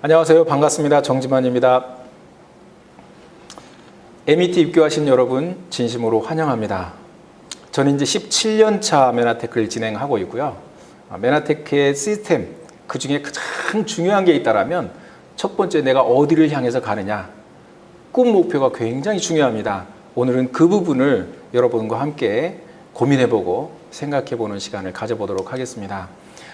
안녕하세요. 반갑습니다. 정지만입니다. MET 입교하신 여러분 진심으로 환영합니다. 저는 이제 17년 차 메나테크를 진행하고 있고요. 메나테크의 시스템, 그 중에 가장 중요한 게 있다면 첫 번째, 내가 어디를 향해서 가느냐. 꿈 목표가 굉장히 중요합니다. 오늘은 그 부분을 여러분과 함께 고민해보고 생각해보는 시간을 가져보도록 하겠습니다.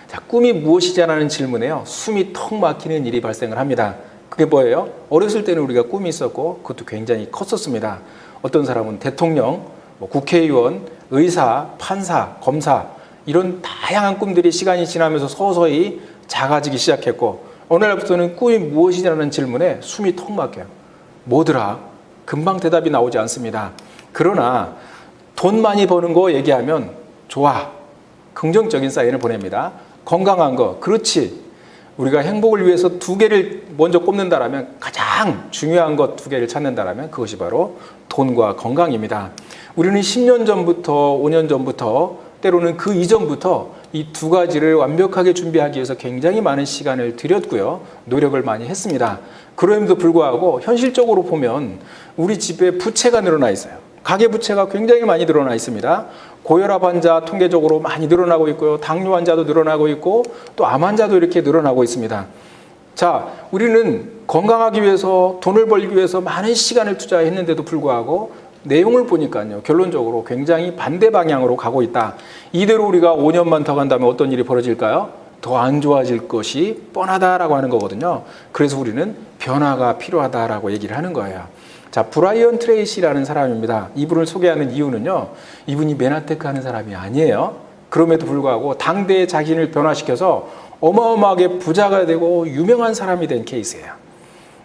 자, 꿈이 무엇이냐는 질문에요, 숨이 턱 막히는 일이 발생을 합니다. 그게 뭐예요? 어렸을 때는 우리가 꿈이 있었고 그것도 굉장히 컸었습니다. 어떤 사람은 대통령, 국회의원, 의사, 판사, 검사, 이런 다양한 꿈들이 시간이 지나면서 서서히 작아지기 시작했고, 어느 날부터는 꿈이 무엇이냐는 질문에 숨이 턱 막혀요. 뭐더라? 금방 대답이 나오지 않습니다. 그러나 돈 많이 버는 거 얘기하면 좋아, 긍정적인 사인을 보냅니다. 건강한 거, 그렇지. 우리가 행복을 위해서 두 개를 먼저 꼽는다라면, 가장 중요한 것 두 개를 찾는다라면 그것이 바로 돈과 건강입니다. 우리는 10년 전부터 5년 전부터, 때로는 그 이전부터 이 두 가지를 완벽하게 준비하기 위해서 굉장히 많은 시간을 들였고요, 노력을 많이 했습니다. 그럼에도 불구하고 현실적으로 보면 우리 집에 부채가 늘어나 있어요. 가계부채가 굉장히 많이 늘어나 있습니다. 고혈압 환자 통계적으로 많이 늘어나고 있고요. 당뇨 환자도 늘어나고 있고 또 암 환자도 이렇게 늘어나고 있습니다. 자, 우리는 건강하기 위해서, 돈을 벌기 위해서 많은 시간을 투자했는데도 불구하고 내용을 보니까요, 결론적으로 굉장히 반대 방향으로 가고 있다. 이대로 우리가 5년만 더 간다면 어떤 일이 벌어질까요? 더 안 좋아질 것이 뻔하다라고 하는 거거든요. 그래서 우리는 변화가 필요하다라고 얘기를 하는 거예요. 자, 브라이언 트레이시라는 사람입니다. 이분을 소개하는 이유는요, 이분이 메나테크 하는 사람이 아니에요. 그럼에도 불구하고 당대의 자신을 변화시켜서 어마어마하게 부자가 되고 유명한 사람이 된 케이스예요.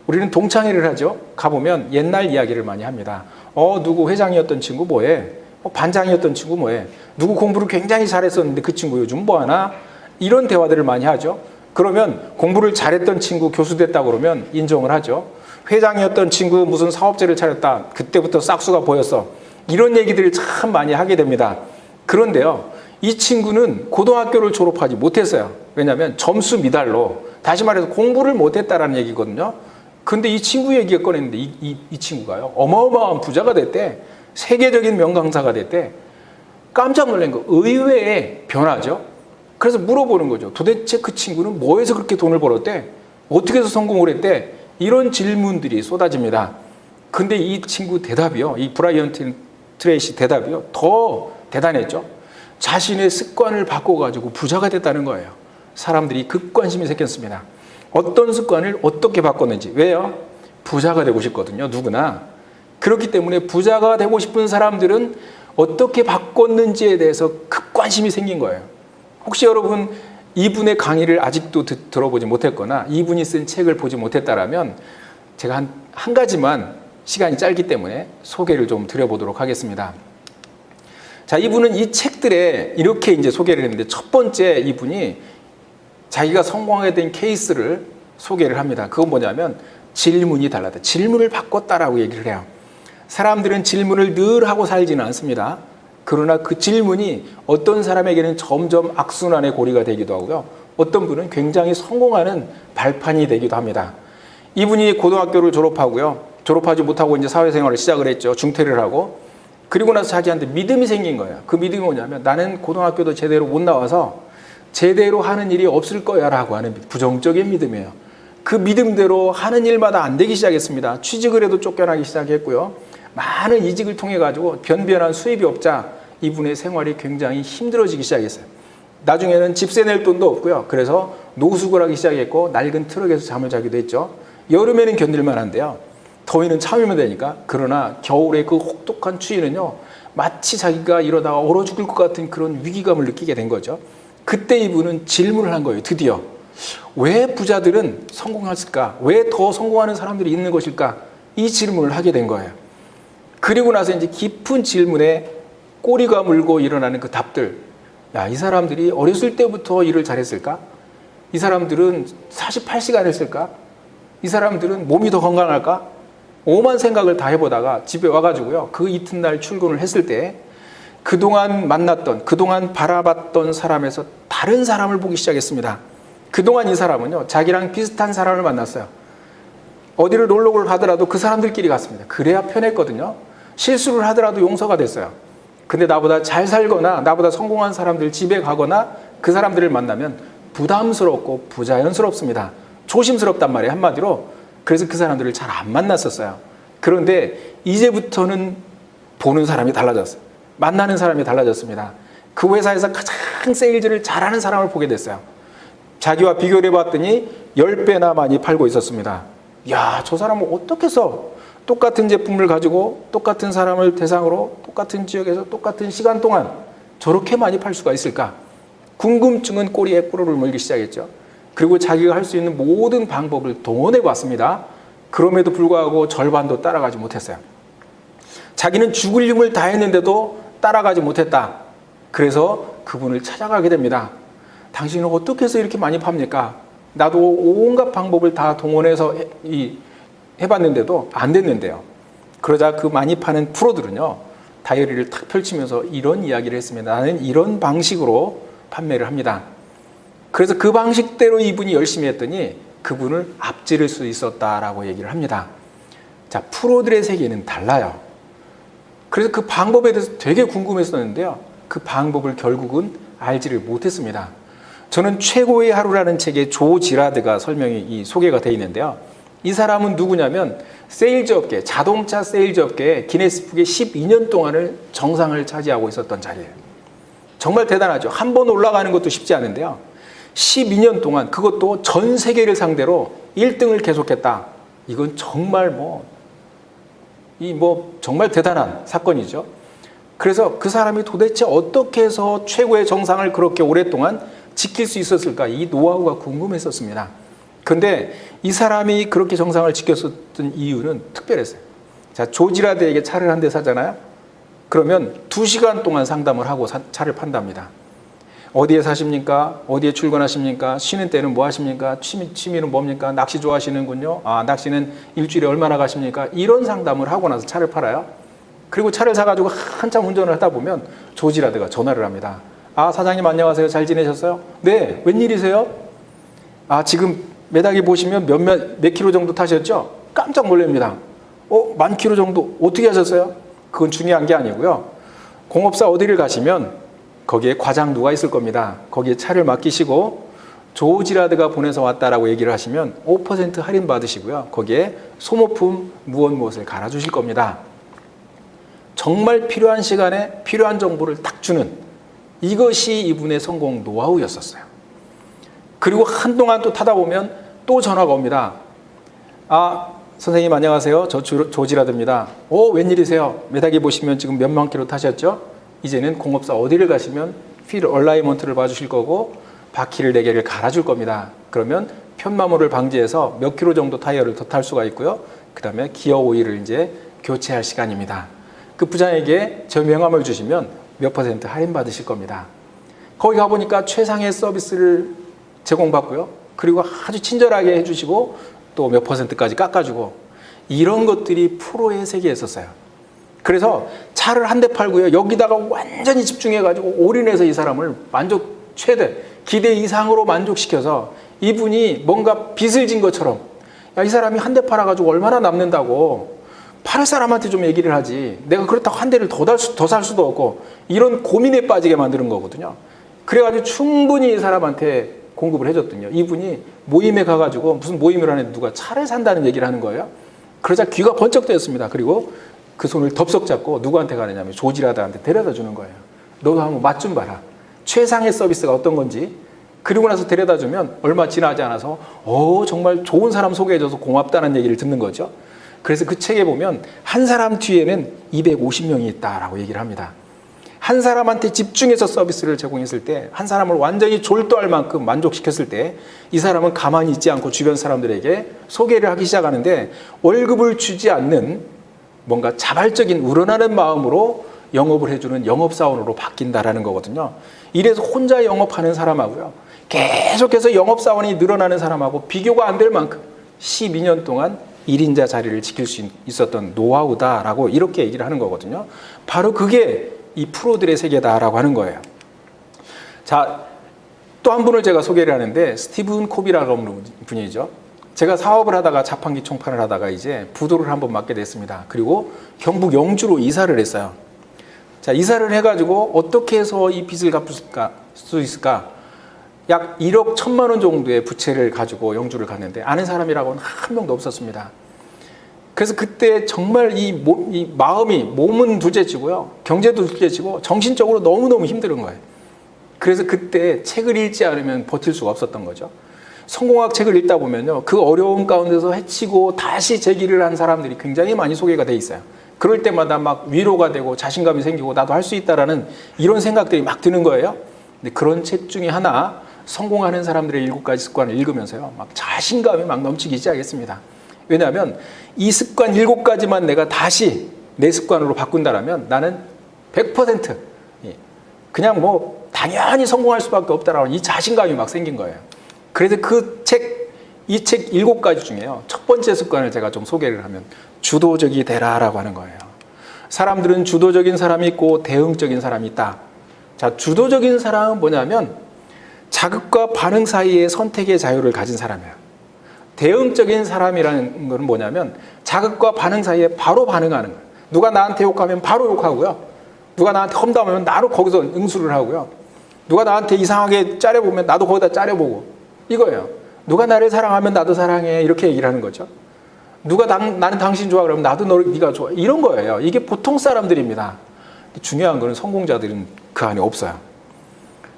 우리는 동창회를 하죠. 가보면 옛날 이야기를 많이 합니다. 누구 회장이었던 친구 뭐해? 반장이었던 친구 뭐해? 누구 공부를 굉장히 잘했었는데 그 친구 요즘 뭐하나? 이런 대화들을 많이 하죠. 그러면 공부를 잘했던 친구 교수 됐다고 그러면 인정을 하죠. 회장이었던 친구 무슨 사업체를 차렸다, 그때부터 싹수가 보였어, 이런 얘기들을 참 많이 하게 됩니다. 그런데요, 이 친구는 고등학교를 졸업하지 못했어요. 왜냐하면 점수 미달로, 다시 말해서 공부를 못했다라는 얘기거든요. 근데 이 친구 얘기가 꺼냈는데 이 친구가요, 어마어마한 부자가 됐대. 세계적인 명강사가 됐대. 깜짝 놀란 거, 의외의 변화죠. 그래서 물어보는 거죠. 도대체 그 친구는 뭐해서 그렇게 돈을 벌었대? 어떻게 해서 성공을 했대? 이런 질문들이 쏟아집니다. 근데 이 친구 대답이요, 이 브라이언 트레이시 대답이요, 더 대단했죠. 자신의 습관을 바꿔가지고 부자가 됐다는 거예요. 사람들이 급관심이 생겼습니다. 어떤 습관을 어떻게 바꿨는지. 왜요? 부자가 되고 싶거든요, 누구나. 그렇기 때문에 부자가 되고 싶은 사람들은 어떻게 바꿨는지에 대해서 급관심이 생긴 거예요. 혹시 여러분 이분의 강의를 아직도 들어보지 못했거나 이분이 쓴 책을 보지 못했다라면 제가 한 가지만, 시간이 짧기 때문에 소개를 좀 드려보도록 하겠습니다. 자, 이분은 이 책들에 이렇게 이제 소개를 했는데, 첫 번째 이분이 자기가 성공하게 된 케이스를 소개를 합니다. 그건 뭐냐면 질문이 달랐다. 질문을 바꿨다라고 얘기를 해요. 사람들은 질문을 늘 하고 살지는 않습니다. 그러나 그 질문이 어떤 사람에게는 점점 악순환의 고리가 되기도 하고요, 어떤 분은 굉장히 성공하는 발판이 되기도 합니다. 이분이 고등학교를 졸업하고요, 졸업하지 못하고 이제 사회생활을 시작을 했죠. 중퇴를 하고. 그리고 나서 자기한테 믿음이 생긴 거예요. 그 믿음이 뭐냐면, 나는 고등학교도 제대로 못 나와서 제대로 하는 일이 없을 거야 라고 하는 부정적인 믿음이에요. 그 믿음대로 하는 일마다 안 되기 시작했습니다. 취직을 해도 쫓겨나기 시작했고요, 많은 이직을 통해 가지고 변변한 수입이 없자 이분의 생활이 굉장히 힘들어지기 시작했어요. 나중에는 집세 낼 돈도 없고요, 그래서 노숙을 하기 시작했고 낡은 트럭에서 잠을 자기도 했죠. 여름에는 견딜만 한데요, 더위는 참으면 되니까. 그러나 겨울에 그 혹독한 추위는요, 마치 자기가 이러다가 얼어 죽을 것 같은 그런 위기감을 느끼게 된 거죠. 그때 이분은 질문을 한 거예요. 드디어 왜 부자들은 성공했을까? 왜 더 성공하는 사람들이 있는 것일까? 이 질문을 하게 된 거예요. 그리고 나서 이제 깊은 질문에 꼬리가 물고 일어나는 그 답들. 야, 이 사람들이 어렸을 때부터 일을 잘했을까? 이 사람들은 48시간 했을까? 이 사람들은 몸이 더 건강할까? 오만 생각을 다 해보다가 집에 와가지고요, 그 이튿날 출근을 했을 때 그동안 만났던, 그동안 바라봤던 사람에서 다른 사람을 보기 시작했습니다. 그동안 이 사람은요, 자기랑 비슷한 사람을 만났어요. 어디를 놀러 가더라도 그 사람들끼리 갔습니다. 그래야 편했거든요. 실수를 하더라도 용서가 됐어요. 근데 나보다 잘 살거나 나보다 성공한 사람들 집에 가거나 그 사람들을 만나면 부담스럽고 부자연스럽습니다. 조심스럽단 말이에요, 한마디로. 그래서 그 사람들을 잘 안 만났었어요. 그런데 이제부터는 보는 사람이 달라졌어요. 만나는 사람이 달라졌습니다. 그 회사에서 가장 세일즈를 잘하는 사람을 보게 됐어요. 자기와 비교를 해봤더니 10배나 많이 팔고 있었습니다. 야, 저 사람은 어떻게 써? 똑같은 제품을 가지고 똑같은 사람을 대상으로 똑같은 지역에서 똑같은 시간 동안 저렇게 많이 팔 수가 있을까? 궁금증은 꼬리에 꼬리를 물기 시작했죠. 그리고 자기가 할 수 있는 모든 방법을 동원해 봤습니다. 그럼에도 불구하고 절반도 따라가지 못했어요. 자기는 죽을 힘을 다했는데도 따라가지 못했다. 그래서 그분을 찾아가게 됩니다. 당신은 어떻게 해서 이렇게 많이 팝니까? 나도 온갖 방법을 다 동원해서 해봤는데도 안 됐는데요. 그러자 그 많이 파는 프로들은요, 다이어리를 탁 펼치면서 이런 이야기를 했습니다. 나는 이런 방식으로 판매를 합니다. 그래서 그 방식대로 이분이 열심히 했더니 그분을 앞지를 수 있었다라고 얘기를 합니다. 자, 프로들의 세계는 달라요. 그래서 그 방법에 대해서 되게 궁금했었는데요. 그 방법을 결국은 알지를 못했습니다. 저는 최고의 하루라는 책에 조 지라드가 소개가 되어 있는데요. 이 사람은 누구냐면 세일즈 업계, 자동차 세일즈 업계에 기네스북에 12년 동안을 정상을 차지하고 있었던 자리예요. 정말 대단하죠. 한 번 올라가는 것도 쉽지 않은데요. 12년 동안 그것도 전 세계를 상대로 1등을 계속했다. 이건 정말 정말 대단한 사건이죠. 그래서 그 사람이 도대체 어떻게 해서 최고의 정상을 그렇게 오랫동안 지킬 수 있었을까? 이 노하우가 궁금했었습니다. 근데 이 사람이 그렇게 정상을 지켰었던 이유는 특별했어요. 자, 조지라드에게 차를 한 대 사잖아요. 그러면 2시간 동안 상담을 하고 차를 판답니다. 어디에 사십니까? 어디에 출근하십니까? 쉬는 때는 뭐 하십니까? 취미는 뭡니까? 낚시 좋아하시는군요. 아, 낚시는 일주일에 얼마나 가십니까? 이런 상담을 하고 나서 차를 팔아요. 그리고 차를 사가지고 한참 운전을 하다 보면 조지라드가 전화를 합니다. 아, 사장님 안녕하세요. 잘 지내셨어요? 네. 웬일이세요? 아, 지금 매달기 보시면 몇 킬로 정도 타셨죠? 깜짝 놀랍니다. 10,000킬로 정도 어떻게 하셨어요? 그건 중요한 게 아니고요. 공업사 어디를 가시면 거기에 과장 누가 있을 겁니다. 거기에 차를 맡기시고 조지라드가 보내서 왔다라고 얘기를 하시면 5% 할인 받으시고요. 거기에 소모품 무엇을 갈아주실 겁니다. 정말 필요한 시간에 필요한 정보를 딱 주는 이것이 이분의 성공 노하우였었어요. 그리고 한동안 또 타다 보면 또 전화가 옵니다. 아, 선생님 안녕하세요. 저 조지라드입니다. 웬일이세요? 매달기 보시면 지금 몇만 킬로 타셨죠? 이제는 공업사 어디를 가시면 휠 얼라이먼트를 봐주실 거고 바퀴를 4개를 갈아줄 겁니다. 그러면 편마모를 방지해서 몇 킬로 정도 타이어를 더 탈 수가 있고요. 그 다음에 기어 오일을 이제 교체할 시간입니다. 그 부장에게 저 명함을 주시면 몇 % 할인 받으실 겁니다. 거기 가보니까 최상의 서비스를 제공받고요. 그리고 아주 친절하게 해주시고 또 몇 %까지 깎아주고 이런 것들이 프로의 세계였었어요. 그래서 차를 한 대 팔고요. 여기다가 완전히 집중해가지고 올인해서 이 사람을 최대 기대 이상으로 만족시켜서 이분이 뭔가 빚을 진 것처럼 야, 이 사람이 한 대 팔아가지고 얼마나 남는다고 팔을 사람한테 좀 얘기를 하지 내가 그렇다고 한 대를 더 살 수도 없고 이런 고민에 빠지게 만드는 거거든요. 그래가지고 충분히 이 사람한테 공급을 해줬더니요. 이분이 모임에 가가지고 무슨 모임을 하는데 누가 차를 산다는 얘기를 하는 거예요. 그러자 귀가 번쩍 뜨였습니다. 그리고 그 손을 덥석 잡고 누구한테 가느냐면 조지라드한테 데려다 주는 거예요. 너도 한번 맛 좀 봐라. 최상의 서비스가 어떤 건지. 그리고 나서 데려다 주면 얼마 지나지 않아서 정말 좋은 사람 소개해줘서 고맙다는 얘기를 듣는 거죠. 그래서 그 책에 보면 한 사람 뒤에는 250명이 있다라고 얘기를 합니다. 한 사람한테 집중해서 서비스를 제공했을 때, 한 사람을 완전히 졸도할 만큼 만족시켰을 때 이 사람은 가만히 있지 않고 주변 사람들에게 소개를 하기 시작하는데 월급을 주지 않는 뭔가 자발적인 우러나는 마음으로 영업을 해주는 영업사원으로 바뀐다라는 거거든요. 이래서 혼자 영업하는 사람하고요. 계속해서 영업사원이 늘어나는 사람하고 비교가 안 될 만큼 12년 동안 1인자 자리를 지킬 수 있었던 노하우다라고 이렇게 얘기를 하는 거거든요. 바로 그게 이 프로들의 세계다라고 하는 거예요. 자, 또 한 분을 제가 소개를 하는데 스티븐 코비라고 하는 분이죠. 제가 사업을 하다가 자판기 총판을 하다가 이제 부도를 한번 맞게 됐습니다. 그리고 경북 영주로 이사를 했어요. 자, 이사를 해가지고 어떻게 해서 이 빚을 갚을 수 있을까? 약 1억 1천만 원 정도의 부채를 가지고 영주를 갔는데 아는 사람이라고는 한 명도 없었습니다. 그래서 그때 정말 이 몸은 둘째치고요, 경제도 둘째치고 정신적으로 너무너무 힘든 거예요. 그래서 그때 책을 읽지 않으면 버틸 수가 없었던 거죠. 성공학 책을 읽다 보면요, 그 어려움 가운데서 헤치고 다시 재기를 한 사람들이 굉장히 많이 소개가 돼 있어요. 그럴 때마다 막 위로가 되고 자신감이 생기고 나도 할 수 있다라는 이런 생각들이 막 드는 거예요. 근데 그런 책 중에 하나, 성공하는 사람들의 7가지 습관을 읽으면서요, 막 자신감이 막 넘치기 시작했습니다. 왜냐하면 이 습관 7가지만 내가 다시 내 습관으로 바꾼다라면 나는 100% 그냥 뭐 당연히 성공할 수밖에 없다라는 이 자신감이 막 생긴 거예요. 그래서 이 책 7가지 중에요, 첫 번째 습관을 제가 좀 소개를 하면 주도적이 되라라고 하는 거예요. 사람들은 주도적인 사람이 있고 대응적인 사람이 있다. 자, 주도적인 사람은 뭐냐면 자극과 반응 사이의 선택의 자유를 가진 사람이에요. 대응적인 사람이라는 것은 뭐냐면 자극과 반응 사이에 바로 반응하는 거예요. 누가 나한테 욕하면 바로 욕하고요. 누가 나한테 험담하면 나도 거기서 응수를 하고요. 누가 나한테 이상하게 짜려보면 나도 거기다 짜려보고, 이거예요. 누가 나를 사랑하면 나도 사랑해, 이렇게 얘기를 하는 거죠. 누가 나는 당신 좋아 그러면 나도 네가 좋아, 이런 거예요. 이게 보통 사람들입니다. 중요한 거는 성공자들은 그 안에 없어요.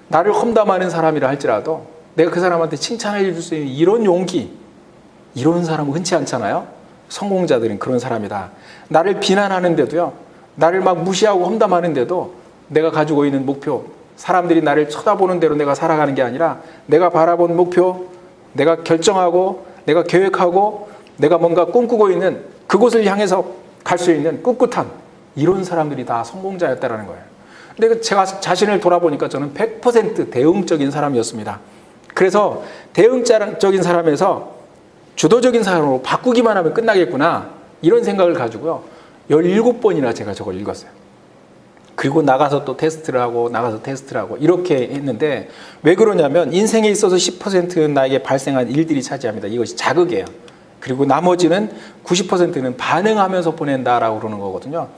나를 험담하는 사람이라 할지라도 내가 그 사람한테 칭찬해 줄 수 있는 이런 용기, 이런 사람은 흔치 않잖아요. 성공자들은 그런 사람이다. 나를 비난하는데도요, 나를 막 무시하고 험담하는데도 내가 가지고 있는 목표, 사람들이 나를 쳐다보는 대로 내가 살아가는 게 아니라 내가 바라본 목표, 내가 결정하고 내가 계획하고 내가 뭔가 꿈꾸고 있는 그곳을 향해서 갈 수 있는 꿋꿋한 이런 사람들이 다 성공자였다라는 거예요. 근데 제가 자신을 돌아보니까 저는 100% 대응적인 사람이었습니다. 그래서 대응적인 사람에서 주도적인 사람으로 바꾸기만 하면 끝나겠구나, 이런 생각을 가지고요, 17번이나 제가 저걸 읽었어요. 그리고 나가서 또 테스트를 하고 나가서 테스트를 하고 이렇게 했는데, 왜 그러냐면 인생에 있어서 10%는 나에게 발생한 일들이 차지합니다. 이것이 자극이에요. 그리고 나머지는 90%는 반응하면서 보낸다라고 그러는 거거든요.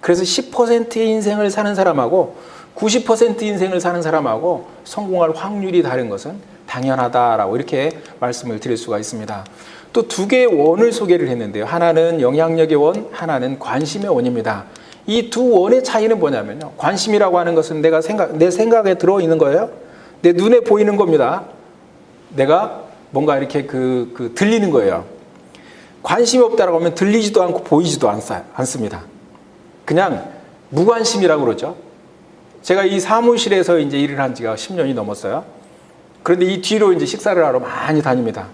그래서 10%의 인생을 사는 사람하고 90% 인생을 사는 사람하고 성공할 확률이 다른 것은 당연하다라고 이렇게 말씀을 드릴 수가 있습니다. 또 2개의 원을 소개를 했는데요. 하나는 영향력의 원, 하나는 관심의 원입니다. 이 두 원의 차이는 뭐냐면요, 관심이라고 하는 것은 내 생각에 들어있는 거예요. 내 눈에 보이는 겁니다. 내가 뭔가 이렇게 들리는 거예요. 관심이 없다라고 하면 들리지도 않고 보이지도 않습니다. 그냥 무관심이라고 그러죠. 제가 이 사무실에서 이제 일을 한 지가 10년이 넘었어요. 그런데 이 뒤로 이제 식사를 하러 많이 다닙니다.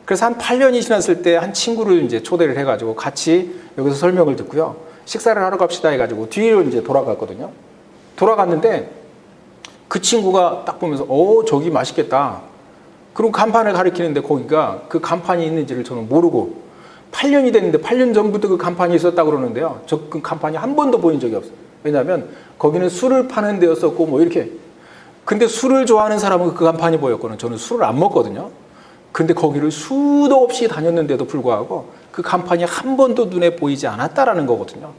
그래서 한 8년이 지났을 때 한 친구를 이제 초대를 해가지고 같이 여기서 설명을 듣고요, 식사를 하러 갑시다 해가지고 뒤로 이제 돌아갔거든요. 돌아갔는데 그 친구가 딱 보면서 저기 맛있겠다. 그리고 간판을 가리키는데 거기가 그 간판이 있는지를 저는 모르고 8년이 됐는데 8년 전부터 그 간판이 있었다고 그러는데요. 저 그 간판이 한 번도 보인 적이 없어요. 왜냐하면 거기는 술을 파는 데였었고 뭐 이렇게. 근데 술을 좋아하는 사람은 그 간판이 보였거든요. 저는 술을 안 먹거든요. 근데 거기를 수도 없이 다녔는데도 불구하고 그 간판이 한 번도 눈에 보이지 않았다라는 거거든요.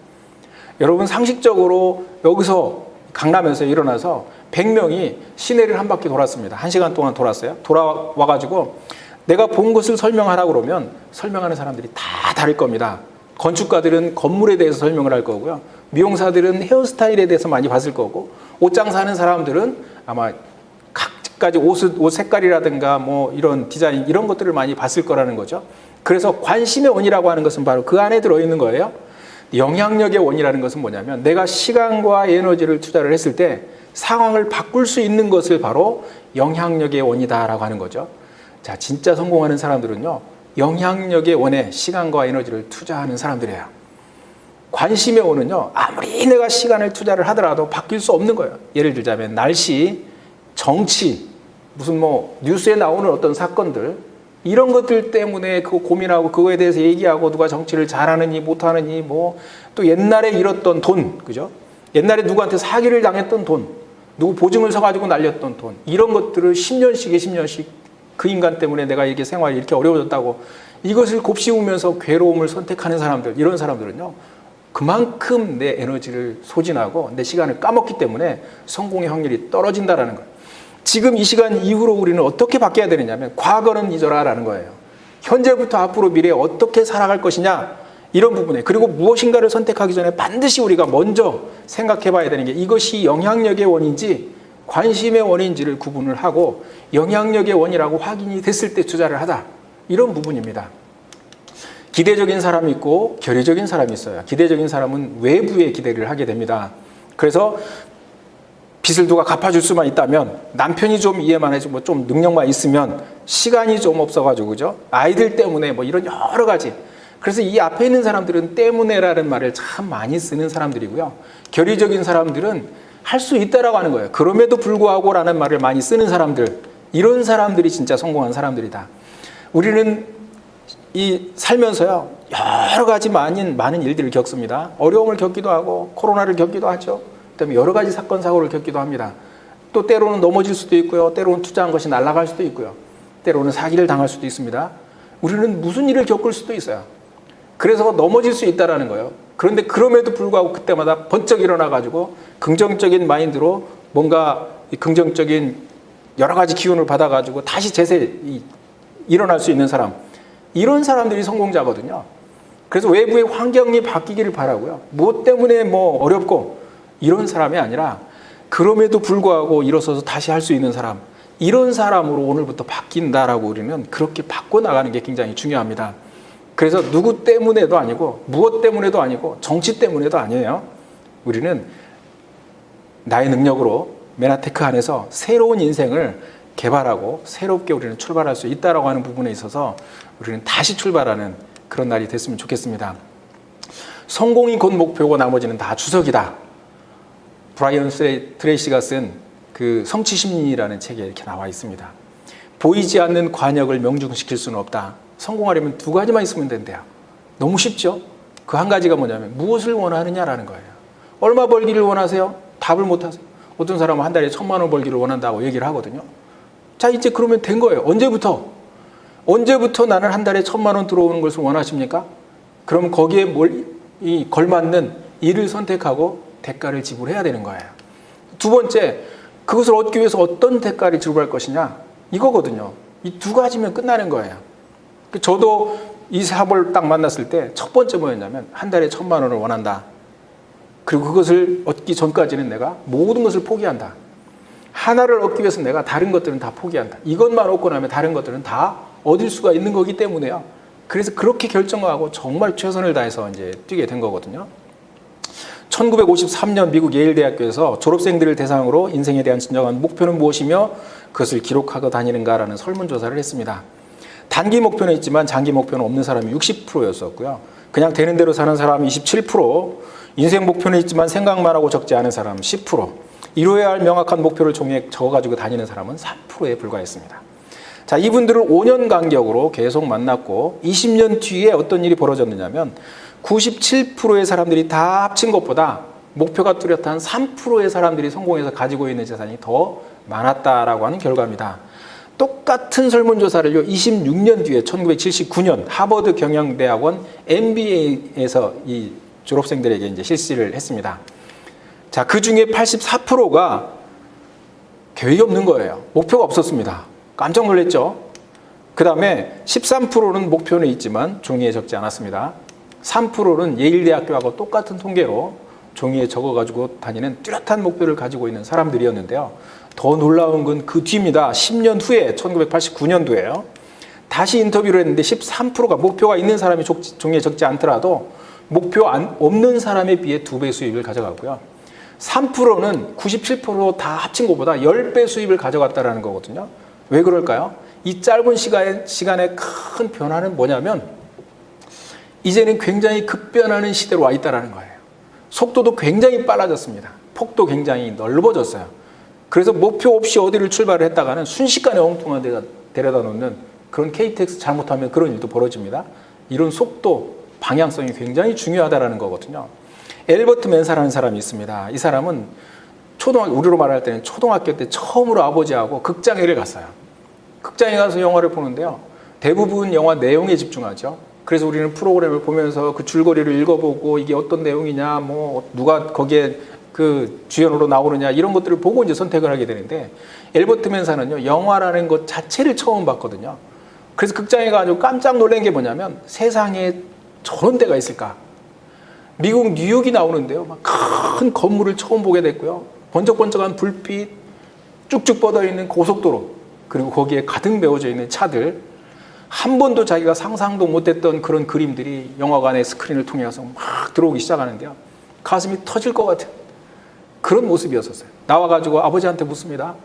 여러분, 상식적으로 여기서 강남에서 일어나서 100명이 시내를 한 바퀴 돌았습니다. 1시간 동안 돌았어요. 돌아와가지고 내가 본 것을 설명하라고 그러면 설명하는 사람들이 다 다를 겁니다. 건축가들은 건물에 대해서 설명을 할 거고요, 미용사들은 헤어스타일에 대해서 많이 봤을 거고, 옷장 사는 사람들은 아마 각가지 옷 색깔이라든가 뭐 이런 디자인 이런 것들을 많이 봤을 거라는 거죠. 그래서 관심의 원이라고 하는 것은 바로 그 안에 들어있는 거예요. 영향력의 원이라는 것은 뭐냐면 내가 시간과 에너지를 투자를 했을 때 상황을 바꿀 수 있는 것을 바로 영향력의 원이다라고 하는 거죠. 자, 진짜 성공하는 사람들은요, 영향력의 원에 시간과 에너지를 투자하는 사람들이에요. 관심의 원은요, 아무리 내가 시간을 투자를 하더라도 바뀔 수 없는 거예요. 예를 들자면 날씨, 정치, 무슨 뭐 뉴스에 나오는 어떤 사건들, 이런 것들 때문에 그거 고민하고 그거에 대해서 얘기하고 누가 정치를 잘하느니 못하느니, 뭐 또 옛날에 잃었던 돈, 그죠? 옛날에 누구한테 사기를 당했던 돈, 누구 보증을 서가지고 날렸던 돈, 이런 것들을 10년씩 그 인간 때문에 내가 이렇게 생활이 이렇게 어려워졌다고 이것을 곱씹으면서 괴로움을 선택하는 사람들, 이런 사람들은요, 그만큼 내 에너지를 소진하고 내 시간을 까먹기 때문에 성공의 확률이 떨어진다라는 거예요. 지금 이 시간 이후로 우리는 어떻게 바뀌어야 되느냐면, 과거는 잊어라라는 거예요. 현재부터 앞으로 미래에 어떻게 살아갈 것이냐, 이런 부분에, 그리고 무엇인가를 선택하기 전에 반드시 우리가 먼저 생각해 봐야 되는 게, 이것이 영향력의 원인지 관심의 원인지를 구분을 하고 영향력의 원이라고 확인이 됐을 때 투자를 하다, 이런 부분입니다. 기대적인 사람이 있고 결의적인 사람이 있어요. 기대적인 사람은 외부에 기대를 하게 됩니다. 그래서 빚을 누가 갚아줄 수만 있다면, 남편이 좀 이해만 해주고 좀 능력만 있으면, 시간이 좀 없어가지고, 그죠? 아이들 때문에 뭐 이런 여러 가지. 그래서 이 앞에 있는 사람들은 때문에라는 말을 참 많이 쓰는 사람들이고요. 결의적인 사람들은 할 수 있다라고 하는 거예요. 그럼에도 불구하고라는 말을 많이 쓰는 사람들, 이런 사람들이 진짜 성공한 사람들이다. 우리는 이 살면서요, 여러 가지 많은 일들을 겪습니다. 어려움을 겪기도 하고 코로나를 겪기도 하죠. 그다음에 여러 가지 사건 사고를 겪기도 합니다. 또 때로는 넘어질 수도 있고요. 때로는 투자한 것이 날아갈 수도 있고요. 때로는 사기를 당할 수도 있습니다. 우리는 무슨 일을 겪을 수도 있어요. 그래서 넘어질 수 있다라는 거예요. 그런데 그럼에도 불구하고 그때마다 번쩍 일어나가지고 긍정적인 마인드로 뭔가 긍정적인 여러 가지 기운을 받아가지고 다시 제세 일어날 수 있는 사람, 이런 사람들이 성공자거든요. 그래서 외부의 환경이 바뀌기를 바라고요. 무엇 때문에 뭐 어렵고 이런 사람이 아니라 그럼에도 불구하고 일어서서 다시 할 수 있는 사람, 이런 사람으로 오늘부터 바뀐다라고 우리는 그렇게 바꿔나가는 게 굉장히 중요합니다. 그래서 누구 때문에도 아니고 무엇 때문에도 아니고 정치 때문에도 아니에요. 우리는 나의 능력으로 메나테크 안에서 새로운 인생을 개발하고 새롭게 우리는 출발할 수 있다라고 하는 부분에 있어서 우리는 다시 출발하는 그런 날이 됐으면 좋겠습니다. 성공이 곧 목표고 나머지는 다 주석이다. 브라이언 트레이시가 쓴 그 성취심리라는 책에 이렇게 나와 있습니다. 보이지 않는 관역을 명중시킬 수는 없다. 성공하려면 두 가지만 있으면 된대요. 너무 쉽죠? 그 한 가지가 뭐냐면 무엇을 원하느냐라는 거예요. 얼마 벌기를 원하세요? 답을 못 하세요. 어떤 사람은 한 달에 1,000만 원 벌기를 원한다고 얘기를 하거든요. 자, 이제 그러면 된 거예요. 언제부터 나는 한 달에 1,000만 원 들어오는 것을 원하십니까? 그럼 거기에 걸맞는 일을 선택하고 대가를 지불해야 되는 거예요. 두 번째, 그것을 얻기 위해서 어떤 대가를 지불할 것이냐, 이거거든요. 이 두 가지면 끝나는 거예요. 저도 이 사업을 딱 만났을 때 첫 번째 뭐였냐면, 한 달에 1,000만 원을 원한다. 그리고 그것을 얻기 전까지는 내가 모든 것을 포기한다. 하나를 얻기 위해서 내가 다른 것들은 다 포기한다. 이것만 얻고 나면 다른 것들은 다 얻을 수가 있는 거기 때문에요. 그래서 그렇게 결정하고 정말 최선을 다해서 이제 뛰게 된 거거든요. 1953년 미국 예일대학교에서 졸업생들을 대상으로 인생에 대한 진정한 목표는 무엇이며 그것을 기록하고 다니는가라는 설문조사를 했습니다. 단기 목표는 있지만 장기 목표는 없는 사람이 60%였었고요. 그냥 되는 대로 사는 사람이 27%, 인생 목표는 있지만 생각만 하고 적지 않은 사람 10%, 이루어야 할 명확한 목표를 종이에 적어가지고 다니는 사람은 4%에 불과했습니다. 자, 이분들을 5년 간격으로 계속 만났고 20년 뒤에 어떤 일이 벌어졌느냐면 97%의 사람들이 다 합친 것보다 목표가 뚜렷한 3%의 사람들이 성공해서 가지고 있는 재산이 더 많았다라고 하는 결과입니다. 똑같은 설문조사를요, 26년 뒤에 1979년 하버드 경영대학원 MBA에서 이 졸업생들에게 이제 실시를 했습니다. 자, 그 중에 84%가 계획이 없는 거예요. 목표가 없었습니다. 깜짝 놀랐죠? 그 다음에 13%는 목표는 있지만 종이에 적지 않았습니다. 3%는 예일대학교하고 똑같은 통계로 종이에 적어가지고 다니는 뚜렷한 목표를 가지고 있는 사람들이었는데요. 더 놀라운 건 그 뒤입니다. 10년 후에 1989년도에요. 다시 인터뷰를 했는데 13%가 목표가 있는 사람이 종이에 적지 않더라도 목표 없는 사람에 비해 2배 수입을 가져갔고요. 3%는 97% 다 합친 것보다 10배 수입을 가져갔다는 거거든요. 왜 그럴까요? 이 짧은 시간에 큰 변화는 뭐냐면 이제는 굉장히 급변하는 시대로 와 있다는 거예요. 속도도 굉장히 빨라졌습니다. 폭도 굉장히 넓어졌어요. 그래서 목표 없이 어디를 출발을 했다가는 순식간에 엉뚱한 데가 데려다 놓는 그런 KTX 잘못하면 그런 일도 벌어집니다. 이런 속도, 방향성이 굉장히 중요하다는 거거든요. 엘버트 맨사라는 사람이 있습니다. 이 사람은 우리로 말할 때는 초등학교 때 처음으로 아버지하고 극장회를 갔어요. 극장에 가서 영화를 보는데요. 대부분 영화 내용에 집중하죠. 그래서 우리는 프로그램을 보면서 그 줄거리를 읽어보고 이게 어떤 내용이냐, 뭐 누가 거기에 그 주연으로 나오느냐 이런 것들을 보고 이제 선택을 하게 되는데, 엘버트 맨사는요 영화라는 것 자체를 처음 봤거든요. 그래서 극장에 가지고 깜짝 놀란 게 뭐냐면, 세상에 저런 데가 있을까? 미국 뉴욕이 나오는데요, 막 큰 건물을 처음 보게 됐고요. 번쩍번쩍한 불빛, 쭉쭉 뻗어 있는 고속도로, 그리고 거기에 가득 메워져 있는 차들, 한 번도 자기가 상상도 못했던 그런 그림들이 영화관의 스크린을 통해서 막 들어오기 시작하는데요. 가슴이 터질 것 같은 그런 모습이었었어요. 나와가지고 아버지한테 묻습니다.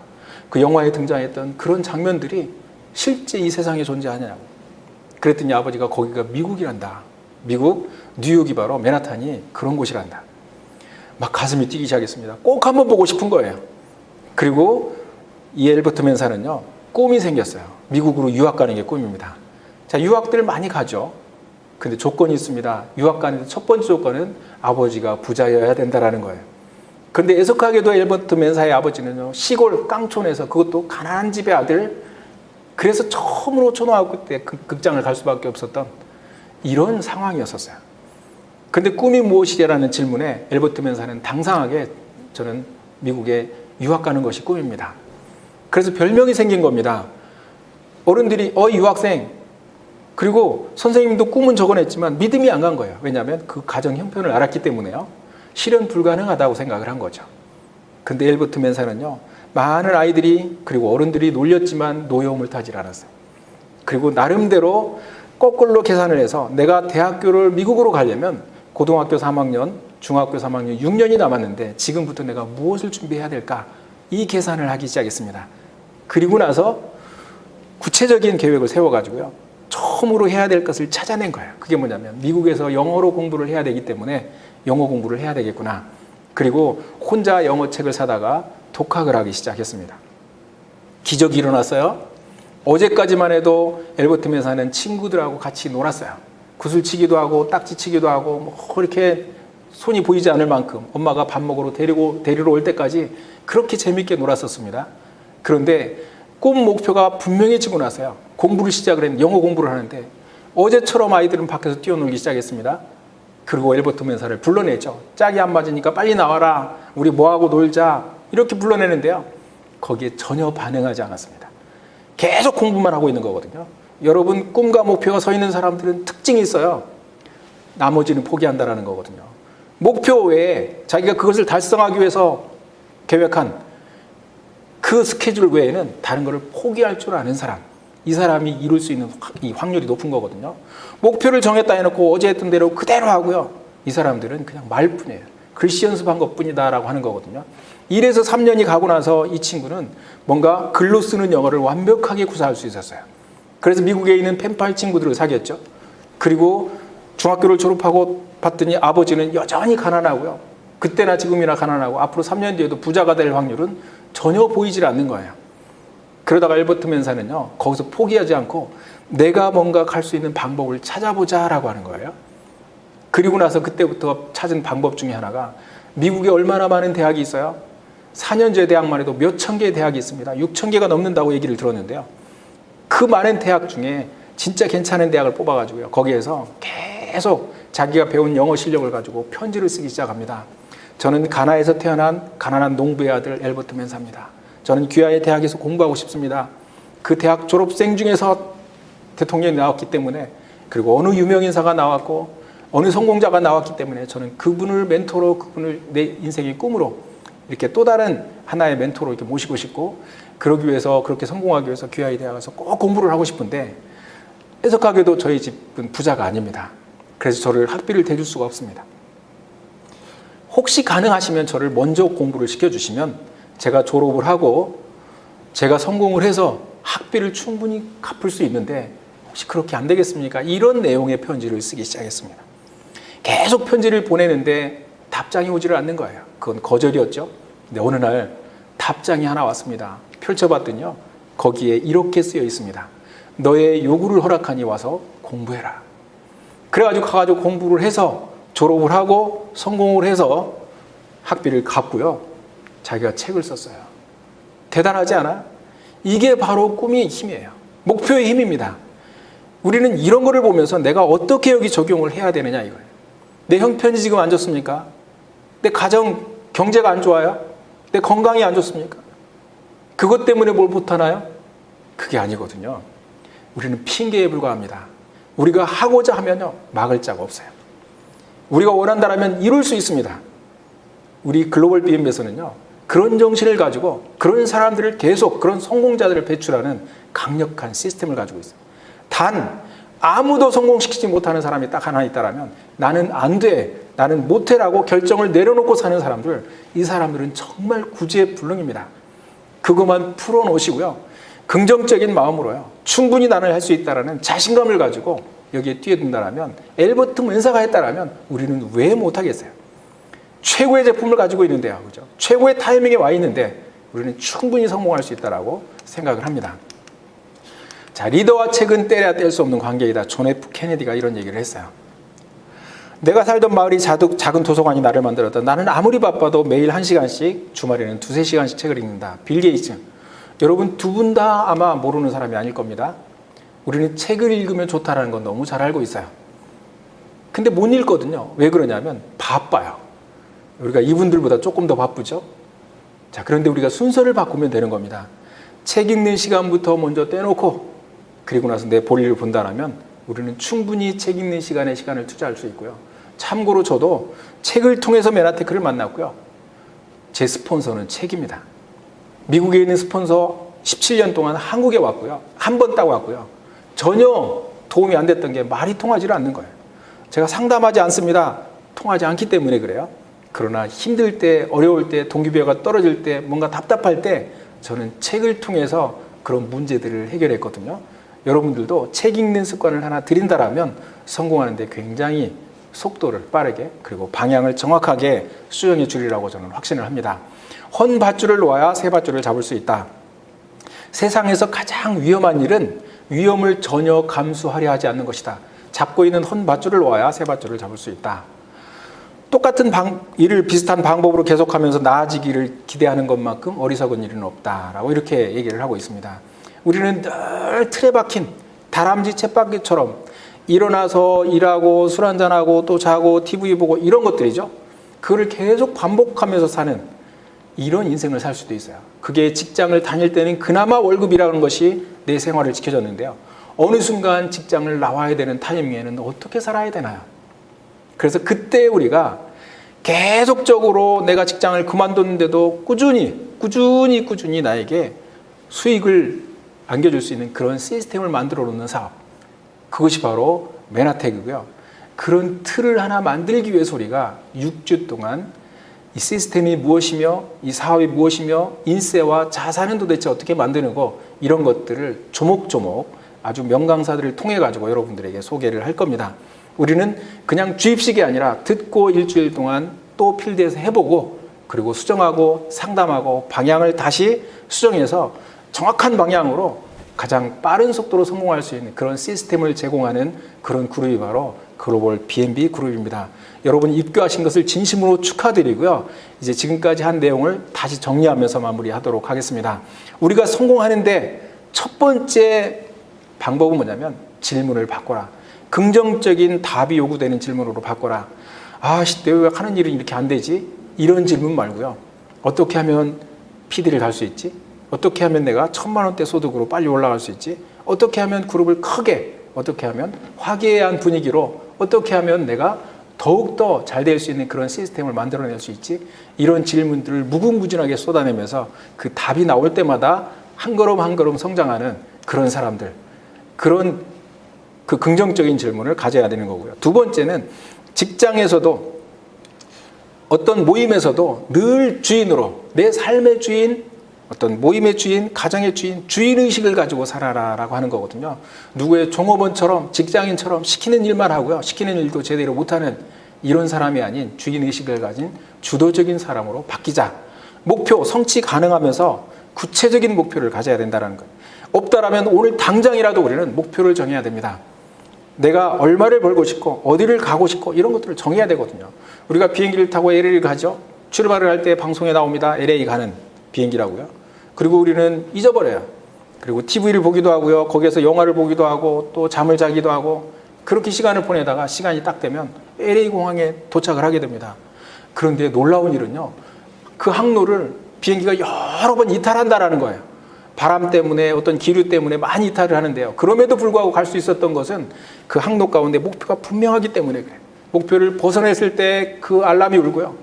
그 영화에 등장했던 그런 장면들이 실제 이 세상에 존재하냐고. 그랬더니 아버지가 거기가 미국이란다. 미국 뉴욕이 바로 맨하탄이 그런 곳이란다. 막 가슴이 뛰기 시작했습니다. 꼭 한번 보고 싶은 거예요. 그리고 이 엘버트 맨사는요 꿈이 생겼어요. 미국으로 유학 가는 게 꿈입니다. 자, 유학들 많이 가죠. 근데 조건이 있습니다. 유학 가는데 첫 번째 조건은 아버지가 부자여야 된다라는 거예요. 근데 애석하게도 엘버트 맨사의 아버지는요 시골 깡촌에서, 그것도 가난한 집의 아들, 그래서 처음으로 초등학교 때 극장을 갈 수밖에 없었던 이런 상황이었었어요. 근데 꿈이 무엇이냐라는 질문에 엘버트 맨사는 당당하게 저는 미국에 유학 가는 것이 꿈입니다. 그래서 별명이 생긴 겁니다. 어른들이 유학생, 그리고 선생님도 꿈은 적어냈지만 믿음이 안 간 거예요. 왜냐하면 그 가정 형편을 알았기 때문에요. 실현 불가능하다고 생각을 한 거죠. 근데 엘버트 맨사는요 많은 아이들이 그리고 어른들이 놀렸지만 노여움을 타질 않았어요. 그리고 나름대로 거꾸로 계산을 해서 내가 대학교를 미국으로 가려면 고등학교 3학년, 중학교 3학년 6년이 남았는데 지금부터 내가 무엇을 준비해야 될까? 이 계산을 하기 시작했습니다. 그리고 나서 구체적인 계획을 세워가지고요 처음으로 해야 될 것을 찾아낸 거예요. 그게 뭐냐면, 미국에서 영어로 공부를 해야 되기 때문에 영어 공부를 해야 되겠구나. 그리고 혼자 영어 책을 사다가 독학을 하기 시작했습니다. 기적이 일어났어요. 어제까지만 해도 엘버트 맨사는 친구들하고 같이 놀았어요. 구슬치기도 하고 딱지치기도 하고 뭐 이렇게 손이 보이지 않을 만큼 엄마가 밥 먹으러 데리러 올 때까지 그렇게 재밌게 놀았었습니다. 그런데 꿈 목표가 분명해지고 나서요 공부를 시작을 했는데, 영어 공부를 하는데 어제처럼 아이들은 밖에서 뛰어놀기 시작했습니다. 그리고 엘버트 맨사를 불러내죠. 짝이 안 맞으니까 빨리 나와라, 우리 뭐하고 놀자, 이렇게 불러내는데요 거기에 전혀 반응하지 않았습니다. 계속 공부만 하고 있는 거거든요. 여러분, 꿈과 목표가 서 있는 사람들은 특징이 있어요. 나머지는 포기한다라는 거거든요. 목표 외에 자기가 그것을 달성하기 위해서 계획한 그 스케줄 외에는 다른 것을 포기할 줄 아는 사람, 이 사람이 이룰 수 있는 이 확률이 높은 거거든요. 목표를 정했다 해놓고 어제 했던 대로 그대로 하고요, 이 사람들은 그냥 말뿐이에요. 글씨 연습한 것뿐이다 라고 하는 거거든요. 1에서 3년이 가고 나서 이 친구는 뭔가 글로 쓰는 영어를 완벽하게 구사할 수 있었어요. 그래서 미국에 있는 펜팔 친구들을 사귀었죠. 그리고 중학교를 졸업하고 봤더니 아버지는 여전히 가난하고요, 그때나 지금이나 가난하고 앞으로 3년 뒤에도 부자가 될 확률은 전혀 보이질 않는 거예요. 그러다가 엘버트 맨사는요 거기서 포기하지 않고 내가 뭔가 갈 수 있는 방법을 찾아보자 라고 하는 거예요. 그리고 나서 그때부터 찾은 방법 중에 하나가, 미국에 얼마나 많은 대학이 있어요? 4년제 대학만 해도 몇 천 개의 대학이 있습니다. 6천 개가 넘는다고 얘기를 들었는데요, 그 많은 대학 중에 진짜 괜찮은 대학을 뽑아가지고요 거기에서 계속 자기가 배운 영어 실력을 가지고 편지를 쓰기 시작합니다. 저는 가나에서 태어난 가난한 농부의 아들 엘버트 맨사입니다. 저는 귀하의 대학에서 공부하고 싶습니다. 그 대학 졸업생 중에서 대통령이 나왔기 때문에, 그리고 어느 유명인사가 나왔고 어느 성공자가 나왔기 때문에 저는 그분을 멘토로, 그분을 내 인생의 꿈으로 이렇게 또 다른 하나의 멘토로 이렇게 모시고 싶고, 그러기 위해서, 그렇게 성공하기 위해서 귀하의 대학에서 꼭 공부를 하고 싶은데, 애석하게도 저희 집은 부자가 아닙니다. 그래서 저를 학비를 대줄 수가 없습니다. 혹시 가능하시면 저를 먼저 공부를 시켜주시면 제가 졸업을 하고 제가 성공을 해서 학비를 충분히 갚을 수 있는데, 혹시 그렇게 안 되겠습니까? 이런 내용의 편지를 쓰기 시작했습니다. 계속 편지를 보내는데 답장이 오지를 않는 거예요. 그건 거절이었죠. 근데 어느 날 답장이 하나 왔습니다. 펼쳐봤더니요 거기에 이렇게 쓰여 있습니다. 너의 요구를 허락하니 와서 공부해라. 그래가지고 가가지고 공부를 해서 졸업을 하고 성공을 해서 학비를 갚고요, 자기가 책을 썼어요. 대단하지 않아요? 이게 바로 꿈의 힘이에요. 목표의 힘입니다. 우리는 이런 거를 보면서 내가 어떻게 여기 적용을 해야 되느냐 이거예요. 내 형편이 지금 안 좋습니까? 내 가정 경제가 안 좋아요? 내 건강이 안 좋습니까? 그것 때문에 뭘 못하나요? 그게 아니거든요. 우리는 핑계에 불과합니다. 우리가 하고자 하면요, 막을 자가 없어요. 우리가 원한다면 이룰 수 있습니다. 우리 글로벌 BM에서는요, 그런 정신을 가지고 그런 사람들을 계속, 그런 성공자들을 배출하는 강력한 시스템을 가지고 있어요. 단 아무도 성공시키지 못하는 사람이 딱 하나 있다면 나는 안 돼, 나는 못해라고 결정을 내려놓고 사는 사람들, 이 사람들은 정말 구제불능입니다. 그것만 풀어놓으시고요, 긍정적인 마음으로요, 충분히 나는 할 수 있다라는 자신감을 가지고 여기에 뛰어든다라면, 엘버트 멘사가 했다라면 우리는 왜 못하겠어요? 최고의 제품을 가지고 있는데요, 그죠? 최고의 타이밍에 와 있는데 우리는 충분히 성공할 수 있다라고 생각을 합니다. 자, 리더와 책은 떼야 뗄 수 없는 관계이다. 존 F 케네디가 이런 얘기를 했어요. 내가 살던 마을이 작은 도서관이 나를 만들었다. 나는 아무리 바빠도 매일 1시간씩, 주말에는 2-3시간씩 책을 읽는다. 빌 게이츠. 여러분 두 분 다 아마 모르는 사람이 아닐 겁니다. 우리는 책을 읽으면 좋다라는 건 너무 잘 알고 있어요. 근데 못 읽거든요. 왜 그러냐면 바빠요. 우리가 이분들보다 조금 더 바쁘죠. 자, 그런데 우리가 순서를 바꾸면 되는 겁니다. 책 읽는 시간부터 먼저 떼놓고, 그리고 나서 내 볼일을 본다면 우리는 충분히 책 읽는 시간에 시간을 투자할 수 있고요. 참고로 저도 책을 통해서 메나테크를 만났고요. 제 스폰서는 책입니다. 미국에 있는 스폰서 17년 동안 한국에 왔고요. 한 번 따고 왔고요. 전혀 도움이 안 됐던 게 말이 통하지 않는 거예요. 제가 상담하지 않습니다. 통하지 않기 때문에 그래요. 그러나 힘들 때, 어려울 때, 동기부여가 떨어질 때, 뭔가 답답할 때 저는 책을 통해서 그런 문제들을 해결했거든요. 여러분들도 책 읽는 습관을 하나 들인다라면 성공하는 데 굉장히 속도를 빠르게, 그리고 방향을 정확하게 수정해 주리라고 저는 확신을 합니다. 헌 밧줄을 놓아야 새 밧줄을 잡을 수 있다. 세상에서 가장 위험한 일은 위험을 전혀 감수하려 하지 않는 것이다. 잡고 있는 헌 밧줄을 놓아야 새 밧줄을 잡을 수 있다. 똑같은 일을 비슷한 방법으로 계속하면서 나아지기를 기대하는 것만큼 어리석은 일은 없다라고 이렇게 얘기를 하고 있습니다. 우리는 늘 틀에 박힌 다람쥐 쳇바퀴처럼 일어나서 일하고 술 한잔하고 또 자고 TV 보고 이런 것들이죠. 그거를 계속 반복하면서 사는 이런 인생을 살 수도 있어요. 그게 직장을 다닐 때는 그나마 월급이라는 것이 내 생활을 지켜줬는데요. 어느 순간 직장을 나와야 되는 타이밍에는 어떻게 살아야 되나요? 그래서 그때 우리가 계속적으로 내가 직장을 그만뒀는데도 꾸준히 나에게 수익을 안겨줄 수 있는 그런 시스템을 만들어 놓는 사업, 그것이 바로 메나테크고요. 그런 틀을 하나 만들기 위해서 우리가 6주 동안 이 시스템이 무엇이며 이 사업이 무엇이며 인세와 자산은 도대체 어떻게 만드는 거, 이런 것들을 조목조목 아주 명강사들을 통해 가지고 여러분들에게 소개를 할 겁니다. 우리는 그냥 주입식이 아니라 듣고 일주일 동안 또 필드에서 해보고, 그리고 수정하고 상담하고 방향을 다시 수정해서 정확한 방향으로 가장 빠른 속도로 성공할 수 있는 그런 시스템을 제공하는 그런 그룹이 바로 글로벌 B&B 그룹입니다. 여러분 입교하신 것을 진심으로 축하드리고요. 이제 지금까지 한 내용을 다시 정리하면서 마무리하도록 하겠습니다. 우리가 성공하는데 첫 번째 방법은 뭐냐면 질문을 바꿔라. 긍정적인 답이 요구되는 질문으로 바꿔라. 내가 하는 일은 이렇게 안 되지? 이런 질문 말고요. 어떻게 하면 PD를 갈 수 있지? 어떻게 하면 내가 1,000만 원대 소득으로 빨리 올라갈 수 있지? 어떻게 하면 그룹을 크게, 어떻게 하면 화기애애한 분위기로, 어떻게 하면 내가 더욱더 잘 될 수 있는 그런 시스템을 만들어낼 수 있지? 이런 질문들을 무궁무진하게 쏟아내면서 그 답이 나올 때마다 한 걸음 한 걸음 성장하는 그런 사람들, 그런 그 긍정적인 질문을 가져야 되는 거고요. 두 번째는 직장에서도 어떤 모임에서도 늘 주인으로, 내 삶의 주인, 어떤 모임의 주인, 가정의 주인, 주인의식을 가지고 살아라라고 하는 거거든요. 누구의 종업원처럼, 직장인처럼 시키는 일만 하고요, 시키는 일도 제대로 못하는 이런 사람이 아닌 주인의식을 가진 주도적인 사람으로 바뀌자. 목표, 성취 가능하면서 구체적인 목표를 가져야 된다는 거예요. 없다라면 오늘 당장이라도 우리는 목표를 정해야 됩니다. 내가 얼마를 벌고 싶고 어디를 가고 싶고 이런 것들을 정해야 되거든요. 우리가 비행기를 타고 LA를 가죠. 출발을 할 때 방송에 나옵니다. LA 가는 비행기라고요. 그리고 우리는 잊어버려요. 그리고 TV를 보기도 하고요. 거기에서 영화를 보기도 하고 또 잠을 자기도 하고 그렇게 시간을 보내다가 시간이 딱 되면 LA 공항에 도착을 하게 됩니다. 그런데 놀라운 일은요. 그 항로를 비행기가 여러 번 이탈한다라는 거예요. 바람 때문에 어떤 기류 때문에 많이 이탈을 하는데요. 그럼에도 불구하고 갈 수 있었던 것은 그 항로 가운데 목표가 분명하기 때문에 그래요. 목표를 벗어냈을 때 그 알람이 울고요.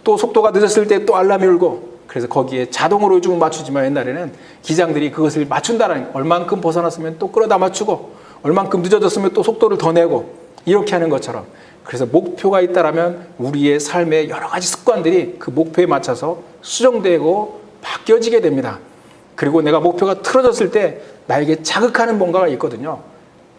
또 속도가 늦었을 때 또 알람이 울고 그래서 거기에 자동으로 좀 맞추지만 옛날에는 기장들이 그것을 맞춘다라는 거예요. 얼만큼 벗어났으면 또 끌어다 맞추고 얼만큼 늦어졌으면 또 속도를 더 내고 이렇게 하는 것처럼 그래서 목표가 있다라면 우리의 삶의 여러 가지 습관들이 그 목표에 맞춰서 수정되고 바뀌어지게 됩니다. 그리고 내가 목표가 틀어졌을 때 나에게 자극하는 뭔가가 있거든요.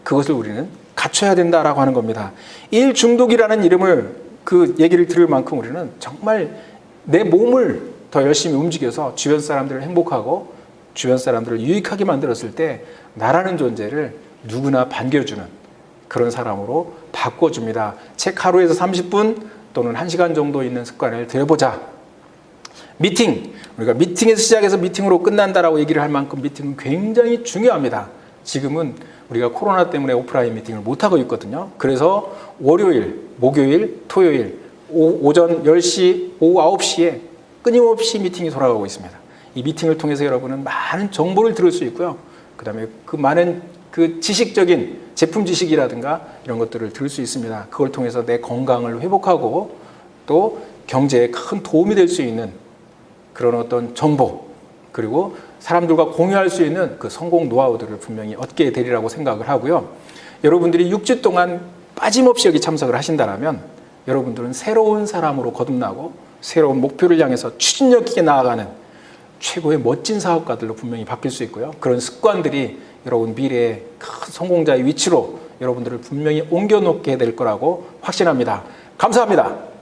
그것을 우리는 갖춰야 된다라고 하는 겁니다. 일 중독이라는 이름을 그 얘기를 들을 만큼 우리는 정말 내 몸을 더 열심히 움직여서 주변 사람들을 행복하고 주변 사람들을 유익하게 만들었을 때 나라는 존재를 누구나 반겨주는 그런 사람으로 바꿔줍니다. 책 하루에서 30분 또는 1시간 정도 있는 습관을 들여보자. 미팅, 우리가 미팅에서 시작해서 미팅으로 끝난다라고 얘기를 할 만큼 미팅은 굉장히 중요합니다. 지금은 우리가 코로나 때문에 오프라인 미팅을 못하고 있거든요. 그래서 월요일, 목요일, 토요일 오전 10시, 오후 9시에 끊임없이 미팅이 돌아가고 있습니다. 이 미팅을 통해서 여러분은 많은 정보를 들을 수 있고요. 그 다음에 그 많은 그 지식적인 제품 지식이라든가 이런 것들을 들을 수 있습니다. 그걸 통해서 내 건강을 회복하고 또 경제에 큰 도움이 될 수 있는 그런 어떤 정보 그리고 사람들과 공유할 수 있는 그 성공 노하우들을 분명히 얻게 되리라고 생각을 하고요. 여러분들이 6주 동안 빠짐없이 여기 참석을 하신다면 여러분들은 새로운 사람으로 거듭나고 새로운 목표를 향해서 추진력 있게 나아가는 최고의 멋진 사업가들로 분명히 바뀔 수 있고요. 그런 습관들이 여러분 미래의 큰 성공자의 위치로 여러분들을 분명히 옮겨놓게 될 거라고 확신합니다. 감사합니다.